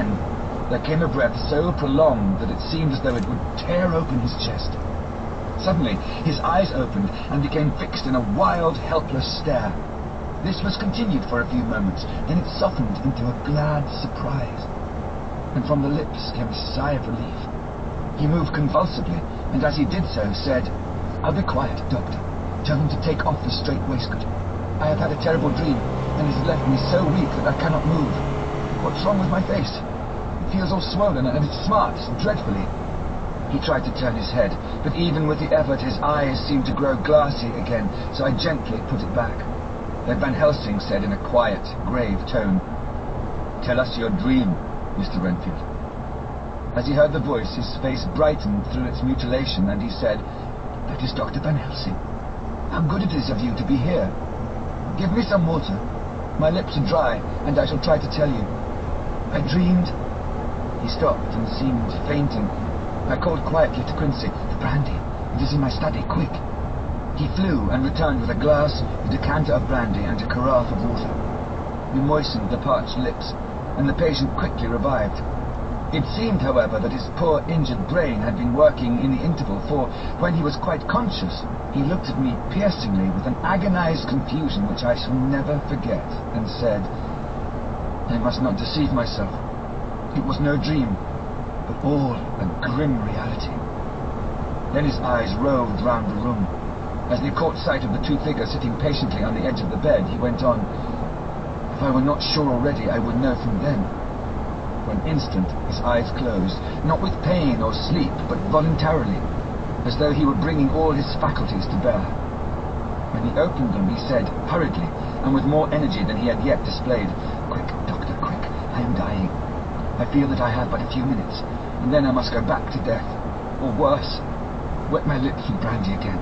then there came a breath so prolonged that it seemed as though it would tear open his chest. Suddenly, his eyes opened and became fixed in a wild, helpless stare. This was continued for a few moments, then it softened into a glad surprise. And from the lips came a sigh of relief. He moved convulsively, and as he did so, said, "I'll be quiet, Doctor. Tell him to take off the strait waistcoat. I have had a terrible dream, and it has left me so weak that I cannot move. What's wrong with my face? It feels all swollen, and it smarts dreadfully." He tried to turn his head, but even with the effort his eyes seemed to grow glassy again, so I gently put it back. Then Van Helsing said in a quiet, grave tone, "Tell us your dream, Mr. Renfield." As he heard the voice, his face brightened through its mutilation, and he said, "That is Dr. Van Helsing. How good it is of you to be here. Give me some water. My lips are dry, and I shall try to tell you. I dreamed..." He stopped and seemed fainting. I called quietly to Quincy, "The brandy. It is in my study, quick." He flew and returned with a glass, a decanter of brandy, and a carafe of water. We moistened the parched lips, and the patient quickly revived. It seemed, however, that his poor injured brain had been working in the interval, for when he was quite conscious, he looked at me piercingly with an agonized confusion which I shall never forget, and said, "I must not deceive myself. It was no dream, but all a grim reality." Then his eyes roved round the room. As they caught sight of the two figures sitting patiently on the edge of the bed, he went on, "If I were not sure already, I would know from them." For an instant his eyes closed, not with pain or sleep, but voluntarily, as though he were bringing all his faculties to bear. When he opened them, he said, hurriedly, and with more energy than he had yet displayed, "Quick, Doctor, quick, I am dying. I feel that I have but a few minutes, and then I must go back to death. Or worse, wet my lips with brandy again.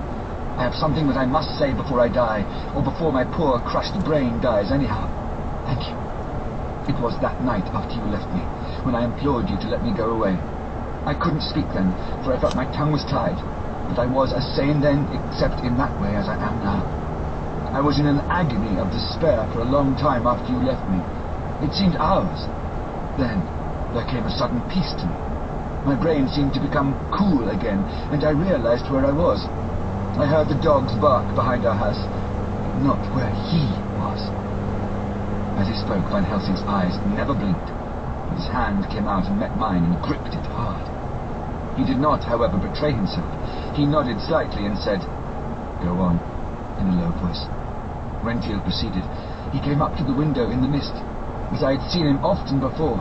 I have something that I must say before I die, or before my poor crushed brain dies anyhow. Thank you. It was that night after you left me, when I implored you to let me go away. I couldn't speak then, for I felt my tongue was tied, but I was as sane then, except in that way, as I am now. I was in an agony of despair for a long time after you left me. It seemed hours. Then there came a sudden peace to me. My brain seemed to become cool again, and I realized where I was. I heard the dogs bark behind our house, but not where he was." As he spoke, Van Helsing's eyes never blinked, but his hand came out and met mine and gripped it hard. He did not, however, betray himself. He nodded slightly and said, "Go on," in a low voice. Renfield proceeded. He came up to the window in the mist, as I had seen him often before.